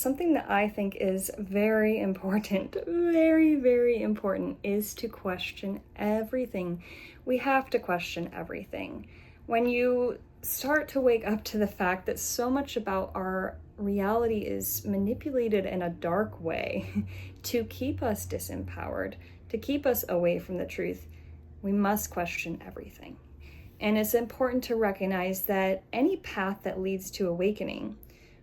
Something that I think is very important, very, very important, is to question everything. We have to question everything. When you start to wake up to the fact that so much about our reality is manipulated in a dark way to keep us disempowered, to keep us away from the truth, we must question everything. And it's important to recognize that any path that leads to awakening,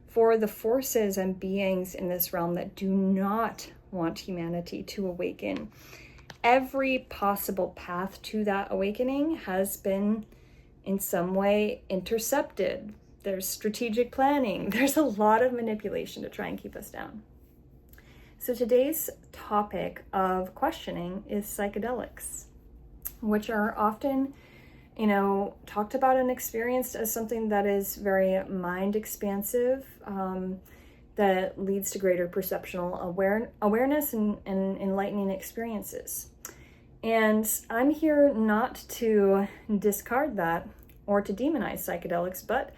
for the forces and beings in this realm that do not want humanity to awaken, every possible path to that awakening has been in some way intercepted. There's strategic planning. There's a lot of manipulation to try and keep us down. So today's topic of questioning is psychedelics, which are often talked about and experienced as something that is very mind expansive, that leads to greater perceptual awareness and enlightening experiences. And I'm here not to discard that or to demonize psychedelics, but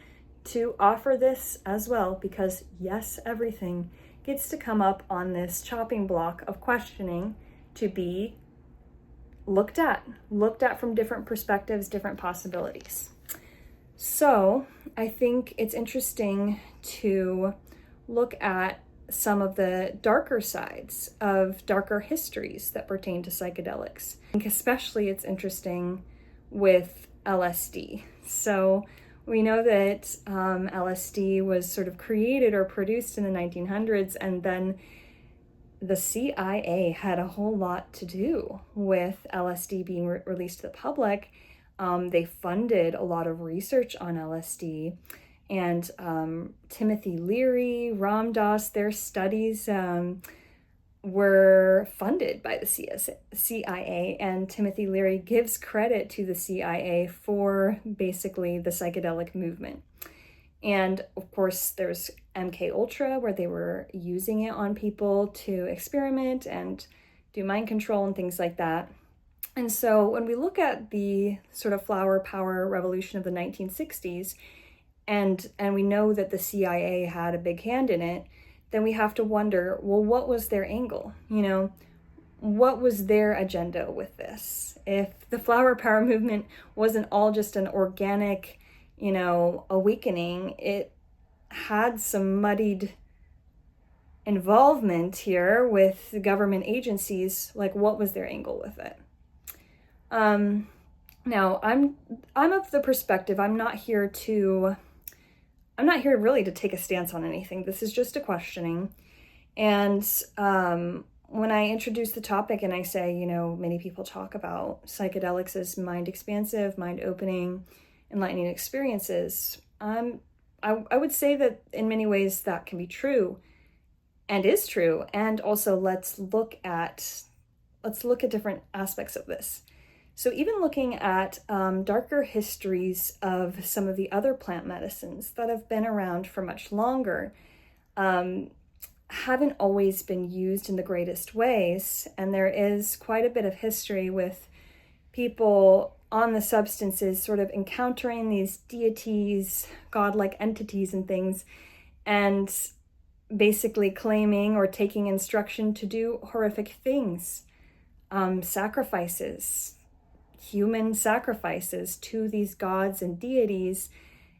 to offer this as well, because yes, everything gets to come up on this chopping block of questioning to be looked at from different perspectives, different possibilities. So I think it's interesting to look at some of the darker sides of darker histories that pertain to psychedelics. I think especially it's interesting with LSD. So we know that LSD was sort of created or produced in the 1900s, and then the CIA had a whole lot to do with LSD being released to the public. They funded a lot of research on LSD, and Timothy Leary, Ram Dass, their studies were funded by the CIA, and Timothy Leary gives credit to the CIA for basically the psychedelic movement. And of course, there's MK Ultra, where they were using it on people to experiment and do mind control and things like that. And so when we look at the sort of flower power revolution of the 1960s, and we know that the CIA had a big hand in it, then we have to wonder, well, what was their angle? What was their agenda with this? If the flower power movement wasn't all just an organic awakening, it had some muddied involvement here with the government agencies. Like, what was their angle with it? Now, I'm of the perspective, I'm not here really to take a stance on anything. This is just a questioning. And when I introduce the topic and I say, many people talk about psychedelics as mind expansive, mind opening, enlightening experiences, I would say that in many ways that can be true and is true. And also let's look at different aspects of this. So even looking at darker histories of some of the other plant medicines that have been around for much longer, haven't always been used in the greatest ways. And there is quite a bit of history with people on the substances sort of encountering these deities, godlike entities and things, and basically claiming or taking instruction to do horrific things, sacrifices, human sacrifices to these gods and deities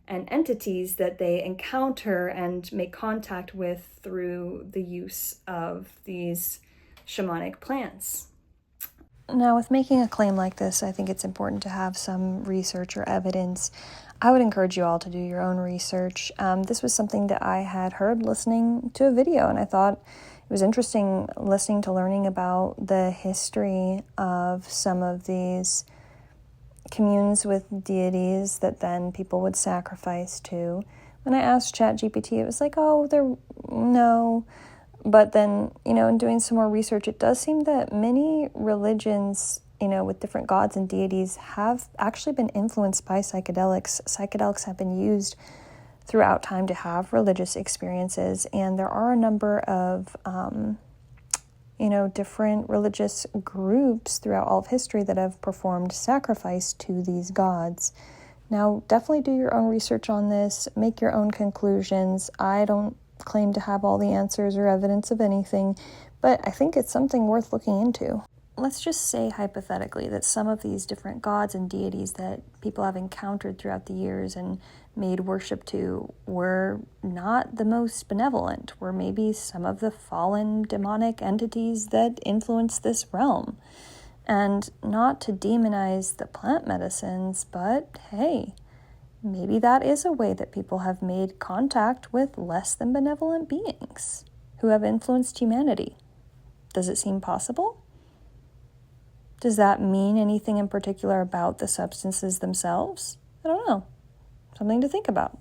and entities that they encounter and make contact with through the use of these shamanic plants. Now, with making a claim like this, I think it's important to have some research or evidence. I would encourage you all to do your own research. This was something that I had heard listening to a video, and I thought it was interesting learning about the history of some of these communes with deities that then people would sacrifice to. When I asked ChatGPT, it was like, no. But then, in doing some more research, it does seem that many religions, with different gods and deities have actually been influenced by psychedelics. Psychedelics have been used throughout time to have religious experiences, and there are a number of, different religious groups throughout all of history that have performed sacrifice to these gods. Now, definitely do your own research on this, make your own conclusions. I don't claim to have all the answers or evidence of anything, but I think it's something worth looking into. Let's just say hypothetically that some of these different gods and deities that people have encountered throughout the years and made worship to were not the most benevolent, were maybe some of the fallen demonic entities that influence this realm. And not to demonize the plant medicines, but hey, maybe that is a way that people have made contact with less than benevolent beings who have influenced humanity. Does it seem possible? Does that mean anything in particular about the substances themselves? I don't know. Something to think about.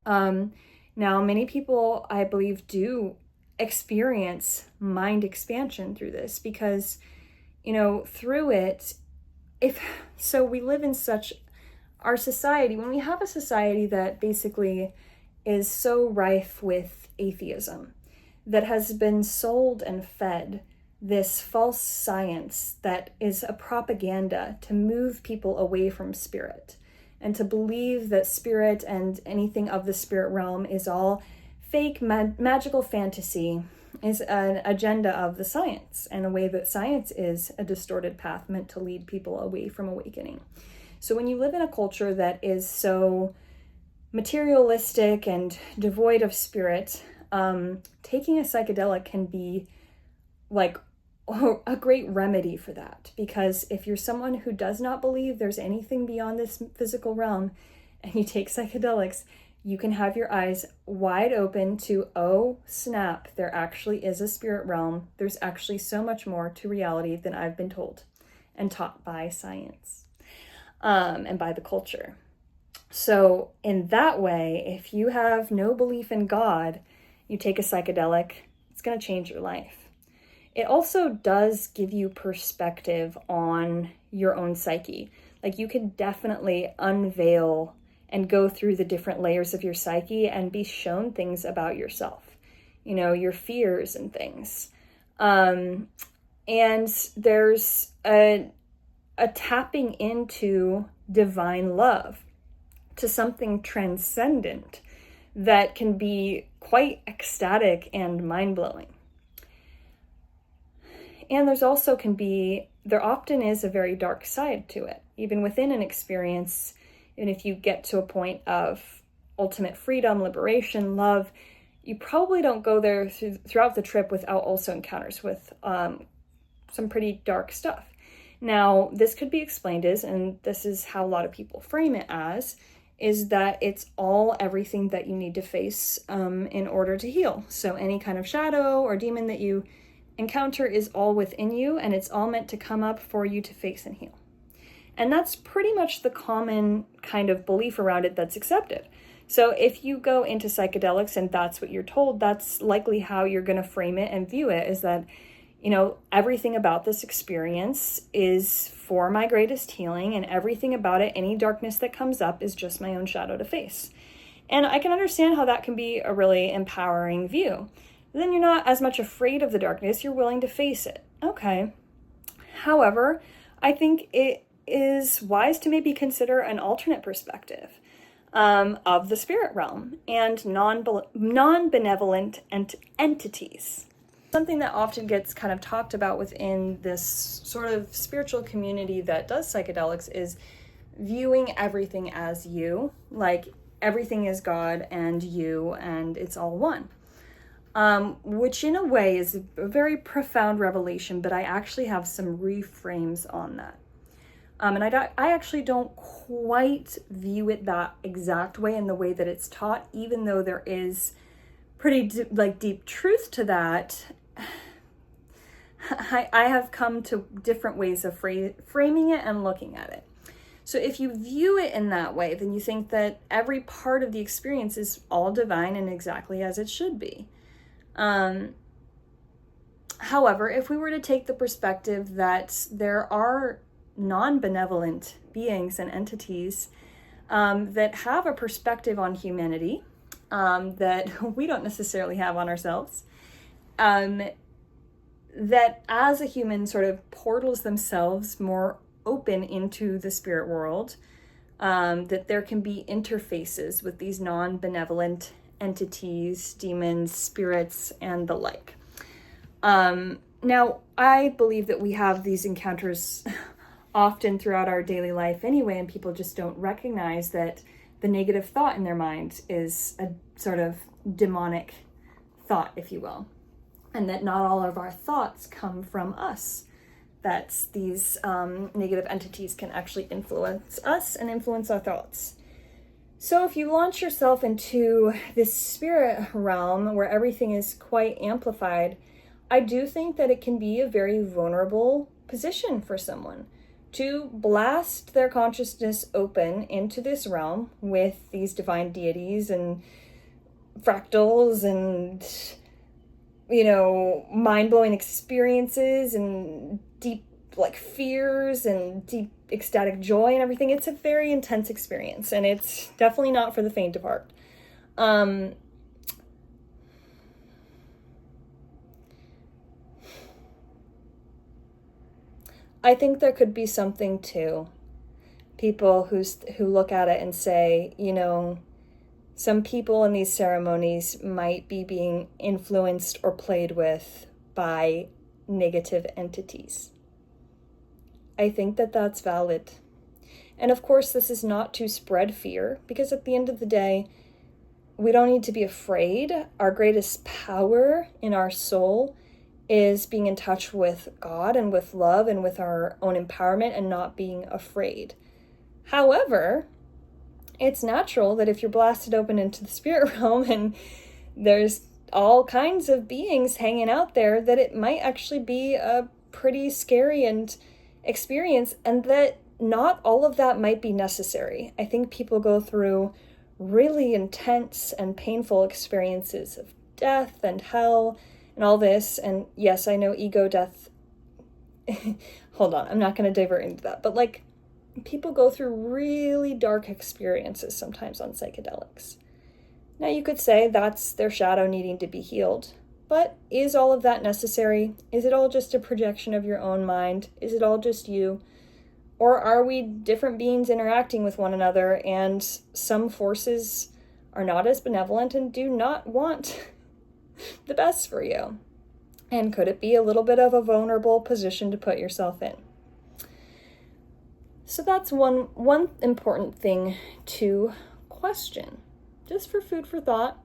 Now, many people, I believe, do experience mind expansion through this because, through it, we live in our society, when we have a society that basically is so rife with atheism, that has been sold and fed this false science that is a propaganda to move people away from spirit and to believe that spirit and anything of the spirit realm is all fake magical fantasy, is an agenda of the science, and a way that science is a distorted path meant to lead people away from awakening. So when you live in a culture that is so materialistic and devoid of spirit, taking a psychedelic can be like a great remedy for that, because if you're someone who does not believe there's anything beyond this physical realm and you take psychedelics, you can have your eyes wide open to, oh snap, there actually is a spirit realm. There's actually so much more to reality than I've been told and taught by science and by the culture. So in that way, if you have no belief in God, you take a psychedelic, it's going to change your life. It also does give you perspective on your own psyche. Like, you can definitely unveil and go through the different layers of your psyche and be shown things about yourself, your fears and things. And there's a tapping into divine love, to something transcendent that can be quite ecstatic and mind-blowing. And there often is a very dark side to it. Even within an experience, and if you get to a point of ultimate freedom, liberation, love, you probably don't go there throughout the trip without also encounters with some pretty dark stuff. Now, this could be explained as, and this is how a lot of people frame it as, is that it's everything that you need to face in order to heal. So any kind of shadow or demon that you encounter is all within you, and it's all meant to come up for you to face and heal. And that's pretty much the common kind of belief around it that's accepted. So if you go into psychedelics and that's what you're told, that's likely how you're going to frame it and view it, is that, everything about this experience is for my greatest healing, and everything about it, any darkness that comes up, is just my own shadow to face. And I can understand how that can be a really empowering view. Then you're not as much afraid of the darkness, you're willing to face it. Okay. However, I think it is wise to maybe consider an alternate perspective of the spirit realm and non-benevolent entities. Something that often gets kind of talked about within this sort of spiritual community that does psychedelics is viewing everything as you, like everything is God and you, and it's all one. Which in a way is a very profound revelation, but I actually have some reframes on that. And I actually don't quite view it that exact way, in the way that it's taught, even though there is pretty deep truth to that. I have come to different ways of framing it and looking at it. So if you view it in that way, then you think that every part of the experience is all divine and exactly as it should be. However, if we were to take the perspective that there are non-benevolent beings and entities that have a perspective on humanity that we don't necessarily have on ourselves, that as a human sort of portals themselves more open into the spirit world, that there can be interfaces with these non-benevolent entities, demons, spirits, and the like. Now, I believe that we have these encounters often throughout our daily life anyway, and people just don't recognize that the negative thought in their mind is a sort of demonic thought, if you will, and that not all of our thoughts come from us, that these negative entities can actually influence us and influence our thoughts. So if you launch yourself into this spirit realm where everything is quite amplified, I do think that it can be a very vulnerable position for someone to blast their consciousness open into this realm with these divine deities and fractals and, mind-blowing experiences and deep fears and deep ecstatic joy and everything. It's a very intense experience, and it's definitely not for the faint of heart. I think there could be something to people who look at it and say, some people in these ceremonies might be being influenced or played with by negative entities. I think that that's valid. And of course, this is not to spread fear, because at the end of the day, we don't need to be afraid. Our greatest power in our soul is being in touch with God and with love and with our own empowerment and not being afraid. However, it's natural that if you're blasted open into the spirit realm and there's all kinds of beings hanging out there, that it might actually be a pretty scary and experience, and that not all of that might be necessary. I think people go through really intense and painful experiences of death and hell and all this. And yes, I know ego death. Hold on, I'm not going to divert into that. But people go through really dark experiences sometimes on psychedelics. Now you could say that's their shadow needing to be healed. But is all of that necessary? Is it all just a projection of your own mind? Is it all just you? Or are we different beings interacting with one another, and some forces are not as benevolent and do not want the best for you? And could it be a little bit of a vulnerable position to put yourself in? So that's one important thing to question, just for food for thought.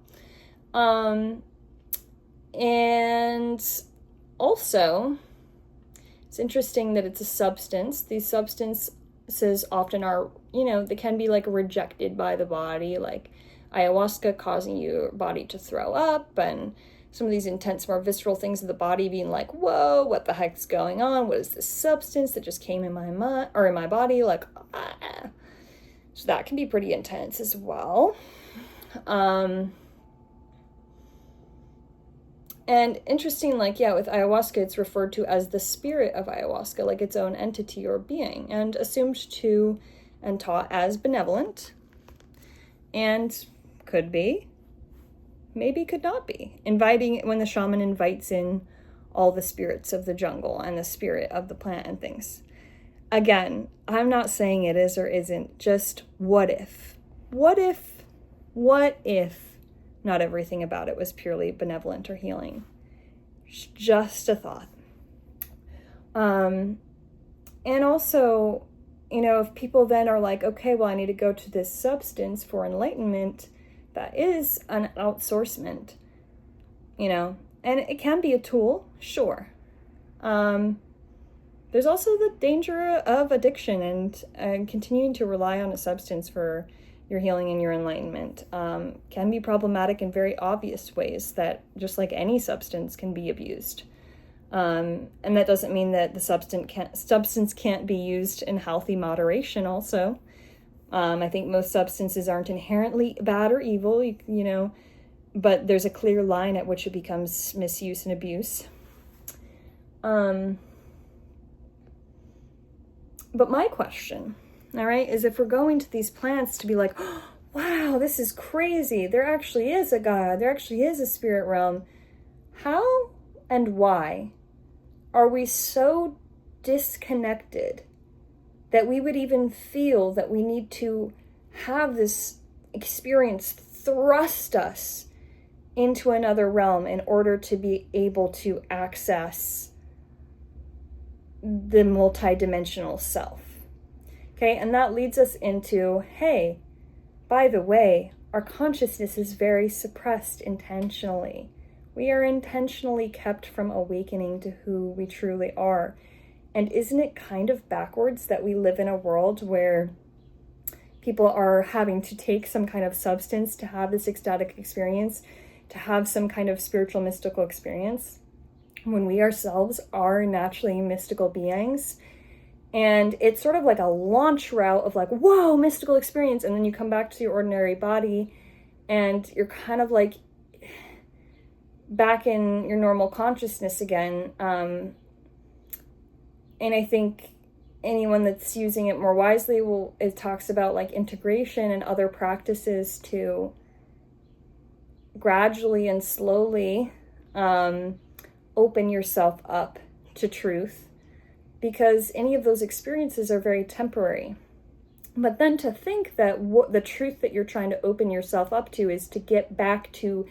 And also, it's interesting that it's a substance. These substances often are, they can be rejected by the body, like ayahuasca causing your body to throw up, and some of these intense, more visceral things of the body being like, whoa, what the heck's going on? What is this substance that just came in my mind or in my body? So that can be pretty intense as well. And interesting, with ayahuasca, it's referred to as the spirit of ayahuasca, like its own entity or being, and assumed to and taught as benevolent, and could be, maybe could not be. When the shaman invites in all the spirits of the jungle and the spirit of the plant and things. Again, I'm not saying it is or isn't, just what if? What if not everything about it was purely benevolent or healing? Just a thought. And also, if people then are like, okay, well, I need to go to this substance for enlightenment, that is an outsourcement, and it can be a tool, sure. There's also the danger of addiction and continuing to rely on a substance for your healing and your enlightenment can be problematic in very obvious ways that, just like any substance, can be abused. And that doesn't mean that the substance can't be used in healthy moderation also. I think most substances aren't inherently bad or evil, but there's a clear line at which it becomes misuse and abuse. But my question, all right, is if we're going to these plants to be like, oh, wow, this is crazy. There actually is a God. There actually is a spirit realm. How and why are we so disconnected that we would even feel that we need to have this experience thrust us into another realm in order to be able to access the multidimensional self. Okay, and that leads us into, hey, by the way, our consciousness is very suppressed intentionally. We are intentionally kept from awakening to who we truly are. And isn't it kind of backwards that we live in a world where people are having to take some kind of substance to have this ecstatic experience, to have some kind of spiritual mystical experience, when we ourselves are naturally mystical beings? And it's sort of like a launch route of like, whoa, mystical experience. And then you come back to your ordinary body and you're kind of like back in your normal consciousness again. And I think anyone that's using it more wisely it talks about like integration and other practices to gradually and slowly open yourself up to truth, because any of those experiences are very temporary. But then to think that the truth that you're trying to open yourself up to is to get back to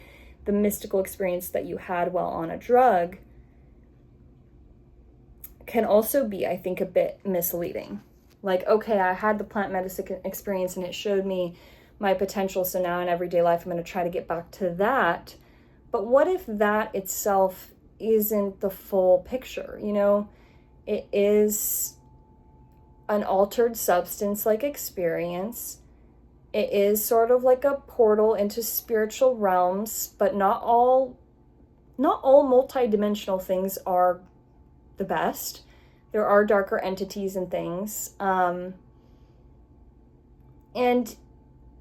the mystical experience that you had while on a drug can also be, I think, a bit misleading. Like, okay, I had the plant medicine experience and it showed me my potential, so now in everyday life I'm going to try to get back to that. But what if that itself isn't the full picture? You know, it is an altered substance-like experience. It is sort of like a portal into spiritual realms, but not all multidimensional things are the best. There are darker entities and things. And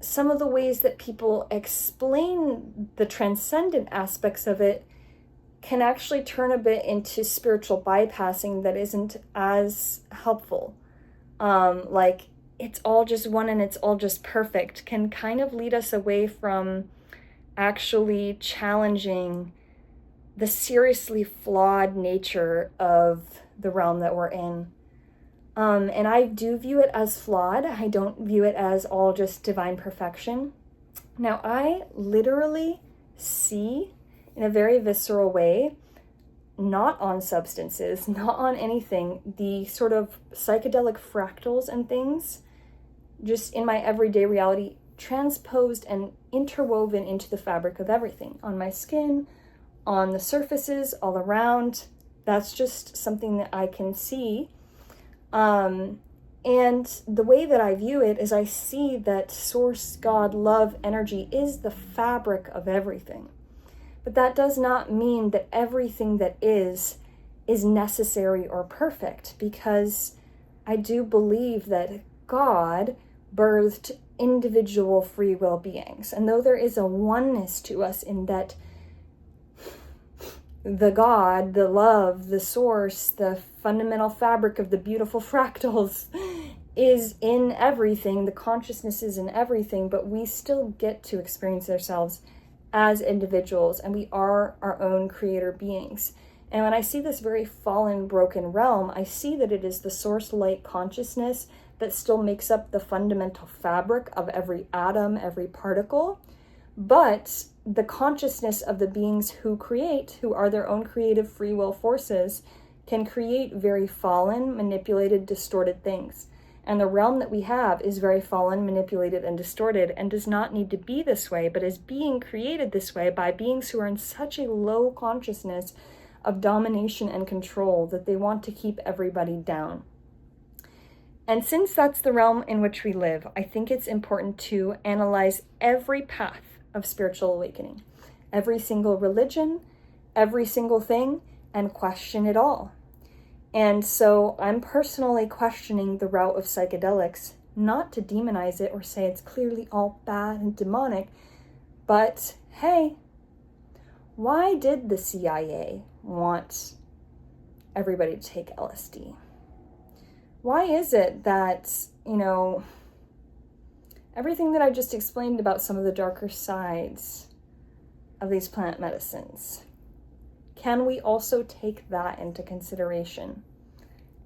some of the ways that people explain the transcendent aspects of it can actually turn a bit into spiritual bypassing that isn't as helpful. Like, it's all just one and it's all just perfect can kind of lead us away from actually challenging the seriously flawed nature of the realm that we're in. And I do view it as flawed. I don't view it as all just divine perfection. Now, I literally see in a very visceral way, not on substances, not on anything, the sort of psychedelic fractals and things just in my everyday reality transposed and interwoven into the fabric of everything, on my skin, on the surfaces, all around. That's just something that I can see. And the way that I view it is I see that source, God, love, energy is the fabric of everything. But that does not mean that everything that is necessary or perfect, because I do believe that God birthed individual free will beings. And though there is a oneness to us in that the God, the love, the source, the fundamental fabric of the beautiful fractals is in everything, the consciousness is in everything, but we still get to experience ourselves as individuals, and we are our own creator beings. And when I see this very fallen, broken realm, I see that it is the source light consciousness that still makes up the fundamental fabric of every atom, every particle. But the consciousness of the beings who create, who are their own creative free will forces, can create very fallen, manipulated, distorted things. And the realm that we have is very fallen, manipulated, and distorted, and does not need to be this way, but is being created this way by beings who are in such a low consciousness of domination and control that they want to keep everybody down. And since that's the realm in which we live, I think it's important to analyze every path of spiritual awakening, every single religion, every single thing, and question it all. And so I'm personally questioning the route of psychedelics, not to demonize it or say it's clearly all bad and demonic, but hey, why did the CIA want everybody to take LSD? Why is it that, everything that I just explained about some of the darker sides of these plant medicines, can we also take that into consideration?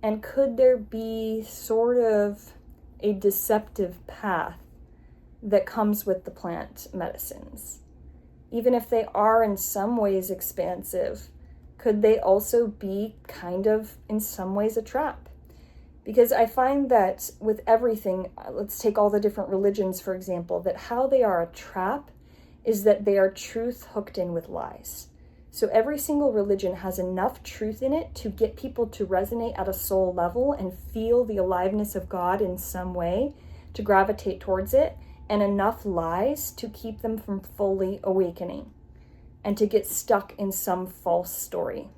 And could there be sort of a deceptive path that comes with the plant medicines. Even if they are in some ways expansive, could they also be kind of in some ways a trap? Because I find that with everything, let's take all the different religions, for example, that how they are a trap is that they are truth hooked in with lies. So every single religion has enough truth in it to get people to resonate at a soul level and feel the aliveness of God in some way, to gravitate towards it, and enough lies to keep them from fully awakening and to get stuck in some false story.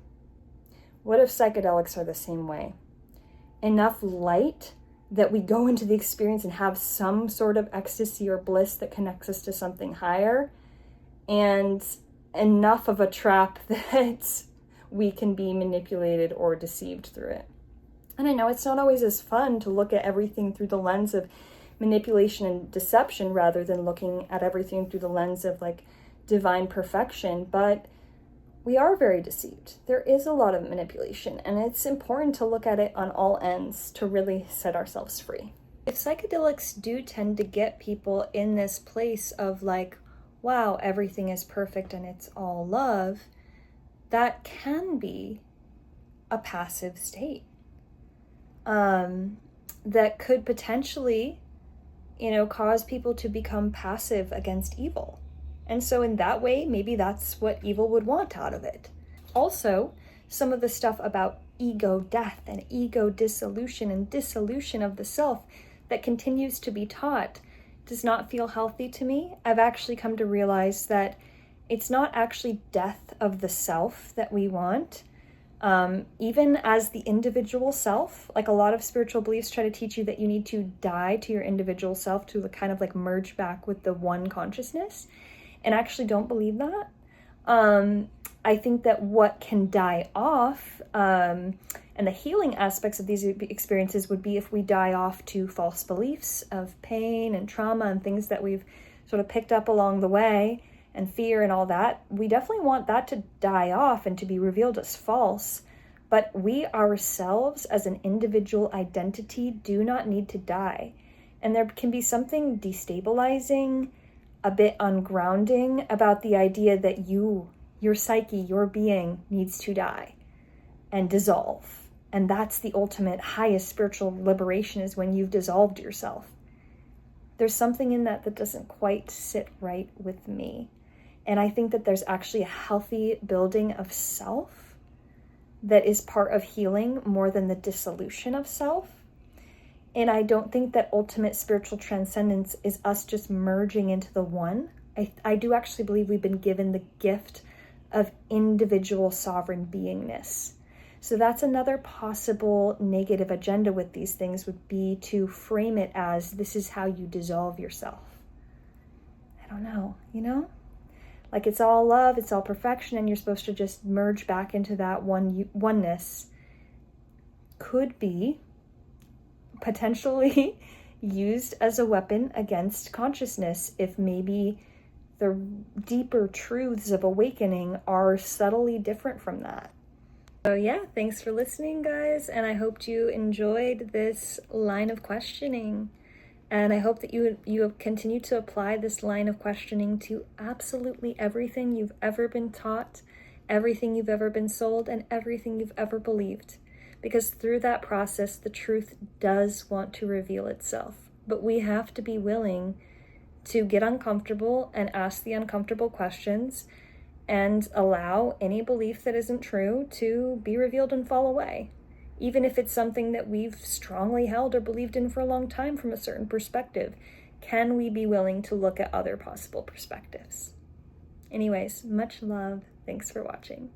What if psychedelics are the same way? Enough light that we go into the experience and have some sort of ecstasy or bliss that connects us to something higher, and enough of a trap that we can be manipulated or deceived through it. And I know it's not always as fun to look at everything through the lens of manipulation and deception rather than looking at everything through the lens of like divine perfection, but we are very deceived. There is a lot of manipulation, and it's important to look at it on all ends to really set ourselves free. If psychedelics do tend to get people in this place of like, wow, everything is perfect and it's all love, that can be a passive state. That could potentially, cause people to become passive against evil. And so in that way, maybe that's what evil would want out of it. Also, some of the stuff about ego death and ego dissolution and dissolution of the self that continues to be taught does not feel healthy to me. I've actually come to realize that it's not actually death of the self that we want. Even as the individual self, like a lot of spiritual beliefs try to teach you that you need to die to your individual self to kind of like merge back with the one consciousness. And I actually don't believe that. I think that what can die off, and the healing aspects of these experiences would be if we die off to false beliefs of pain and trauma and things that we've sort of picked up along the way, and fear and all that. We definitely want that to die off and to be revealed as false. But we ourselves as an individual identity do not need to die. And there can be something destabilizing, a bit ungrounding about the idea that your psyche, your being needs to die and dissolve. And that's the ultimate highest spiritual liberation, is when you've dissolved yourself. There's something in that doesn't quite sit right with me. And I think that there's actually a healthy building of self that is part of healing more than the dissolution of self. And I don't think that ultimate spiritual transcendence is us just merging into the one. I do actually believe we've been given the gift of individual sovereign beingness. So that's another possible negative agenda with these things, would be to frame it as this is how you dissolve yourself. I don't know, Like it's all love, it's all perfection, and you're supposed to just merge back into that oneness. Could be potentially used as a weapon against consciousness if maybe the deeper truths of awakening are subtly different from that. So yeah, thanks for listening, guys, and I hope you enjoyed this line of questioning. And I hope that you have continued to apply this line of questioning to absolutely everything you've ever been taught, everything you've ever been sold, and everything you've ever believed. Because through that process, the truth does want to reveal itself. But we have to be willing to get uncomfortable and ask the uncomfortable questions and allow any belief that isn't true to be revealed and fall away. Even if it's something that we've strongly held or believed in for a long time from a certain perspective, can we be willing to look at other possible perspectives? Anyways, much love. Thanks for watching.